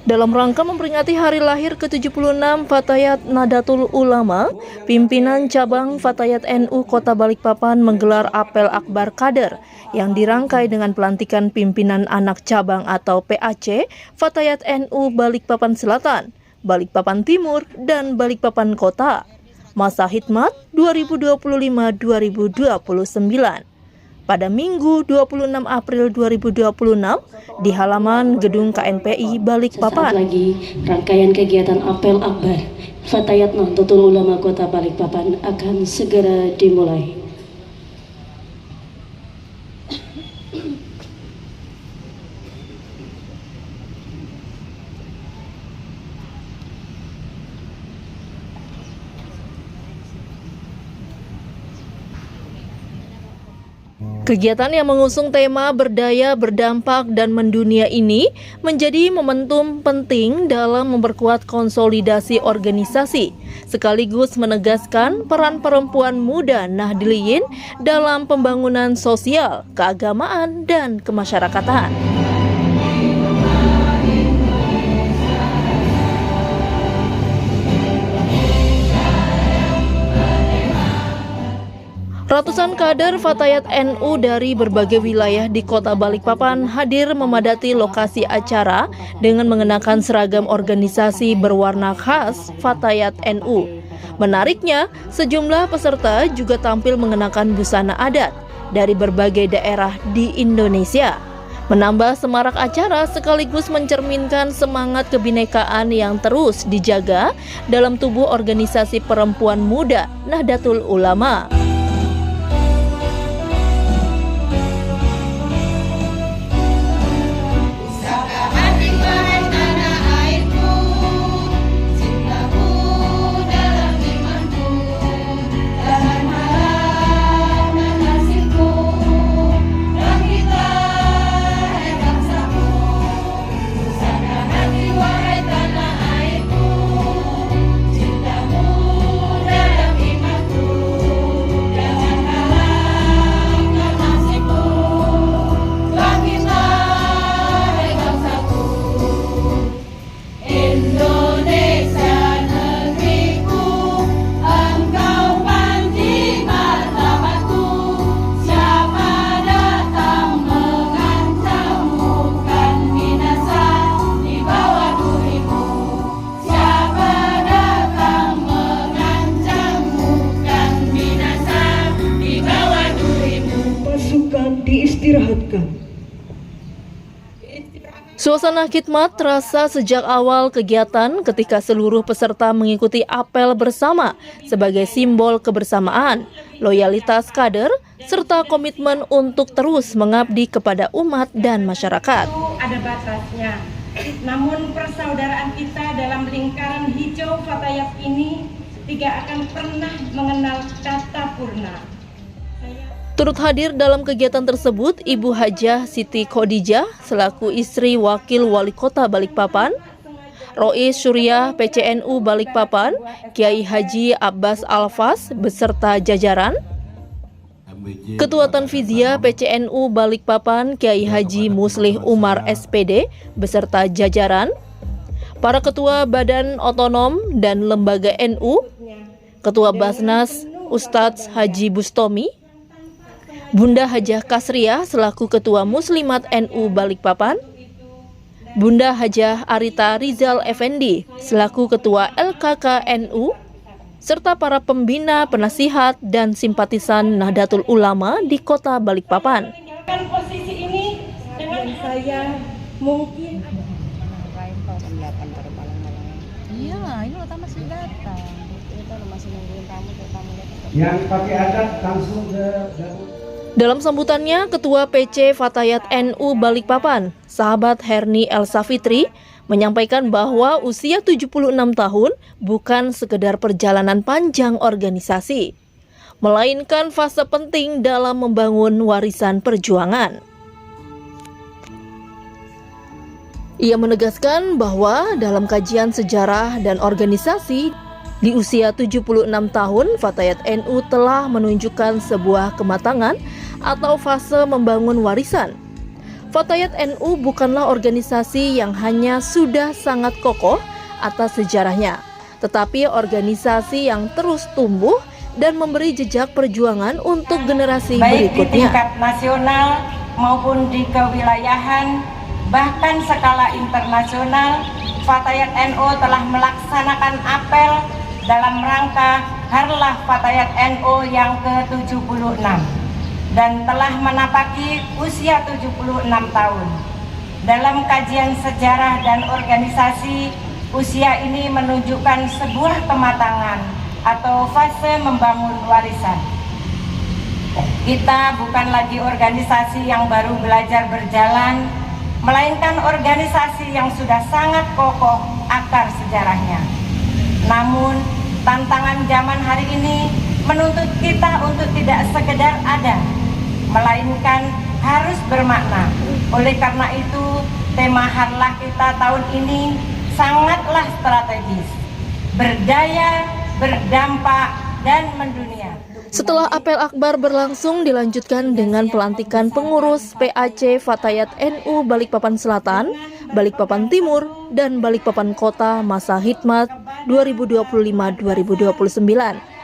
Dalam rangka memperingati hari lahir ke-76 Fatayat Nahdlatul Ulama, pimpinan cabang Fatayat NU Kota Balikpapan menggelar apel akbar kader yang dirangkai dengan pelantikan pimpinan anak cabang atau PAC Fatayat NU Balikpapan Selatan, Balikpapan Timur, dan Balikpapan Kota. Masa Hikmat 2025-2029. Pada Minggu 26 April 2026 di halaman Gedung KNPI Balikpapan. Sesaat lagi rangkaian kegiatan apel akbar Fatayat Nahdlatul Ulama Kota Balikpapan akan segera dimulai. Kegiatan yang mengusung tema berdaya, berdampak, dan mendunia ini menjadi momentum penting dalam memperkuat konsolidasi organisasi, sekaligus menegaskan peran perempuan muda Nahdliyin dalam pembangunan sosial, keagamaan, dan kemasyarakatan. Ratusan kader Fatayat NU dari berbagai wilayah di Kota Balikpapan hadir memadati lokasi acara dengan mengenakan seragam organisasi berwarna khas Fatayat NU. Menariknya, sejumlah peserta juga tampil mengenakan busana adat dari berbagai daerah di Indonesia. Menambah semarak acara sekaligus mencerminkan semangat kebinekaan yang terus dijaga dalam tubuh organisasi perempuan muda Nahdlatul Ulama. Diistirahatkan. Suasana khidmat terasa sejak awal kegiatan ketika seluruh peserta mengikuti apel bersama sebagai simbol kebersamaan, loyalitas kader, serta komitmen untuk terus mengabdi kepada umat dan masyarakat. Ada batasnya, namun persaudaraan kita dalam lingkaran hijau Fatayat ini tidak akan pernah mengenal kata purna. Turut hadir dalam kegiatan tersebut Ibu Hajah Siti Khadijah selaku istri Wakil Wali Kota Balikpapan, Rois Syuriah PCNU Balikpapan, Kiai Haji Abbas Alfas beserta jajaran, Ketua Tanfiziyah PCNU Balikpapan Kiai Haji Muslih Umar SPD beserta jajaran, para Ketua Badan Otonom dan Lembaga NU, Ketua Basnas Ustadz Haji Bustomi, Bunda Hajah Kasriah selaku Ketua Muslimat NU Balikpapan, Bunda Hajah Arita Rizal Effendi selaku Ketua LKK NU, serta para pembina, penasihat, dan simpatisan Nahdlatul Ulama di Kota Balikpapan. Posisi ini dengan saya mungkin iya, ini lo masih datang. Kita masih nungguin tamu yang pakai adat langsung ke. Dalam sambutannya, Ketua PC Fatayat NU Balikpapan, sahabat Herni Elsa Fitri, menyampaikan bahwa usia 76 tahun bukan sekedar perjalanan panjang organisasi, melainkan fase penting dalam membangun warisan perjuangan. Ia menegaskan bahwa dalam kajian sejarah dan organisasi, di usia 76 tahun, Fatayat NU telah menunjukkan sebuah kematangan atau fase membangun warisan. Fatayat NU bukanlah organisasi yang hanya sudah sangat kokoh atas sejarahnya, tetapi organisasi yang terus tumbuh dan memberi jejak perjuangan untuk generasi baik di berikutnya. tingkat nasional maupun di kewilayahan, bahkan skala internasional. Fatayat NU telah melaksanakan apel dalam rangka Harlah Fatayat NU yang ke-76 dan telah menapaki usia 76 tahun. Dalam kajian sejarah dan organisasi, usia ini menunjukkan sebuah kematangan atau fase membangun warisan. Kita bukan lagi organisasi yang baru belajar berjalan, melainkan organisasi yang sudah sangat kokoh akar sejarahnya. Namun, tantangan zaman hari ini menuntut kita untuk tidak sekedar ada, melainkan harus bermakna. Oleh karena itu, tema Harlah kita tahun ini sangatlah strategis, berdaya, berdampak, dan mendunia. Setelah apel akbar berlangsung dilanjutkan dengan pelantikan pengurus PAC Fatayat NU Balikpapan Selatan, Balikpapan Timur, dan Balikpapan Kota masa Hikmat 2025-2029.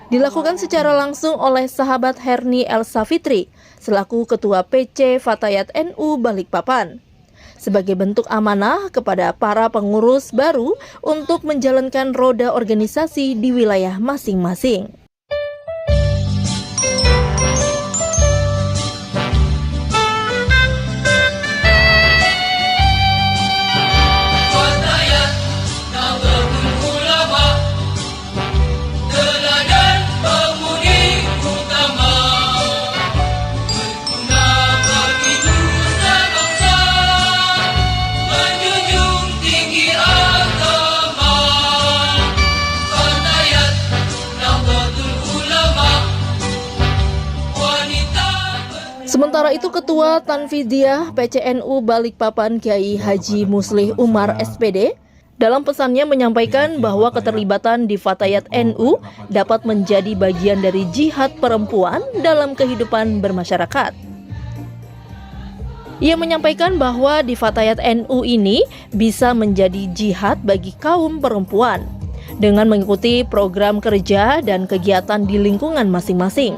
Dilakukan secara langsung oleh sahabat Herni Elsa Fitri selaku Ketua PC Fatayat NU Balikpapan sebagai bentuk amanah kepada para pengurus baru untuk menjalankan roda organisasi di wilayah masing-masing. Sementara itu Ketua Tanfidiyah PCNU Balikpapan Kiai Haji Muslih Umar SPD dalam pesannya menyampaikan bahwa keterlibatan di Fatayat NU dapat menjadi bagian dari jihad perempuan dalam kehidupan bermasyarakat. Ia menyampaikan bahwa di Fatayat NU ini bisa menjadi jihad bagi kaum perempuan dengan mengikuti program kerja dan kegiatan di lingkungan masing-masing,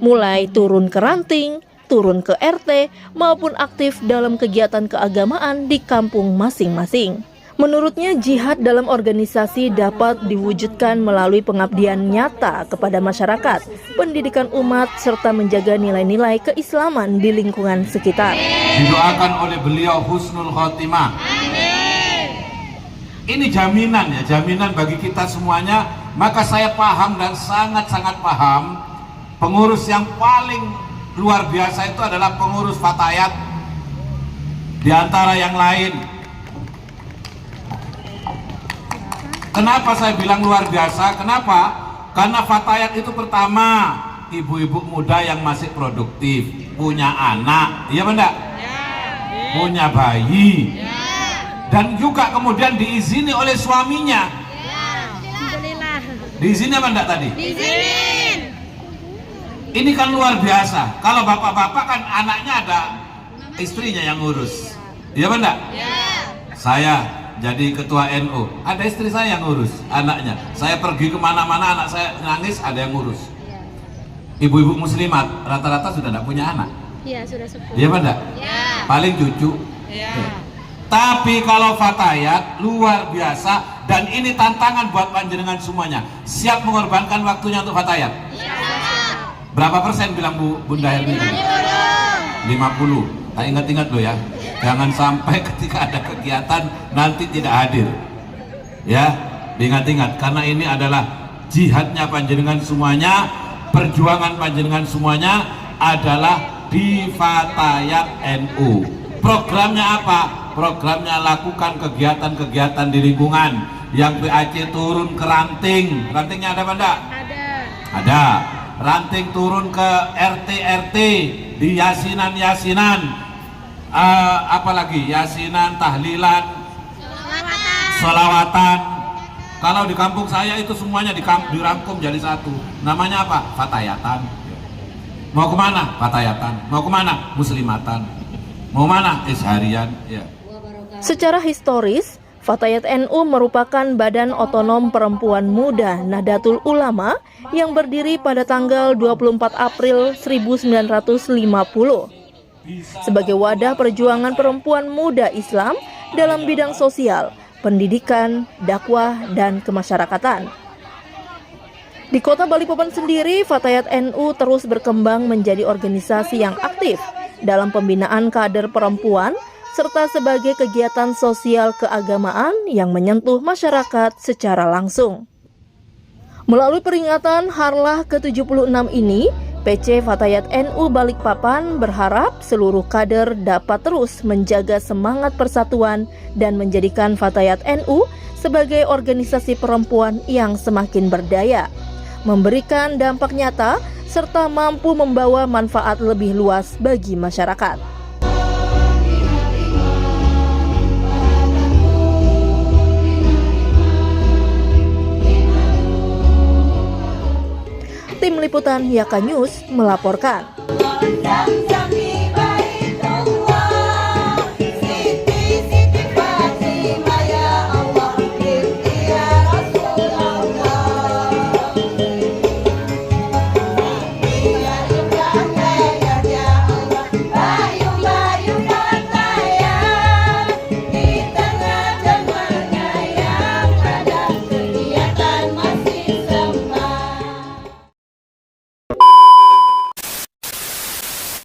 mulai turun ke ranting, turun ke RT, maupun aktif dalam kegiatan keagamaan di kampung masing-masing. Menurutnya, jihad dalam organisasi dapat diwujudkan melalui pengabdian nyata kepada masyarakat, pendidikan umat, serta menjaga nilai-nilai keislaman di lingkungan sekitar. Didoakan oleh beliau husnul khotimah. Ini jaminan ya, jaminan bagi kita semuanya. Maka saya paham dan sangat-sangat paham pengurus yang paling luar biasa itu adalah pengurus Fatayat di antara yang lain. Kenapa saya bilang luar biasa? Kenapa? Karena Fatayat itu pertama ibu-ibu muda yang masih produktif, punya anak, iya benda? Punya bayi, dan juga kemudian diizini oleh suaminya. Diizini apa enggak tadi? Diizinin. Ini kan luar biasa. Kalau bapak-bapak kan anaknya ada istrinya yang ngurus, iya benda? Saya jadi ketua NU, ada istri saya yang ngurus anaknya. Saya pergi kemana-mana, anak saya nangis, ada yang ngurus. Ibu-ibu muslimat rata-rata sudah tidak punya anak. Iya, sudah sepuh. Iya benda? Paling cucu. Tapi kalau Fatayat luar biasa, dan ini tantangan buat panjenengan semuanya. Siap mengorbankan waktunya untuk Fatayat? Berapa persen bilang Bunda Herni? 50. Tak ingat-ingat loh ya, jangan sampai ketika ada kegiatan nanti tidak hadir. Ya, diingat-ingat karena ini adalah jihadnya panjenengan semuanya, perjuangan panjenengan semuanya adalah di Fatayat NU. Programnya apa? Programnya lakukan kegiatan-kegiatan di lingkungan. Yang PAC turun ke ranting. Rantingnya ada apa enggak? Ada. Ranting turun ke RT-RT, di yasinan-yasinan, apalagi yasinan, tahlilan, selawatan. Kalau di kampung saya itu semuanya dirangkum jadi satu. Namanya apa? Fatayatan. Mau kemana? Fatayatan. Mau kemana? Muslimatan. Mau mana? Harian, ya. Secara historis, Fatayat NU merupakan badan otonom perempuan muda Nahdlatul Ulama yang berdiri pada tanggal 24 April 1950 sebagai wadah perjuangan perempuan muda Islam dalam bidang sosial, pendidikan, dakwah, dan kemasyarakatan. Di Kota Balikpapan sendiri, Fatayat NU terus berkembang menjadi organisasi yang aktif dalam pembinaan kader perempuan serta sebagai kegiatan sosial keagamaan yang menyentuh masyarakat secara langsung. Melalui peringatan Harlah ke-76 ini, PC Fatayat NU Balikpapan berharap seluruh kader dapat terus menjaga semangat persatuan dan menjadikan Fatayat NU sebagai organisasi perempuan yang semakin berdaya, memberikan dampak nyata, serta mampu membawa manfaat lebih luas bagi masyarakat. Tim Liputan Yaka News melaporkan.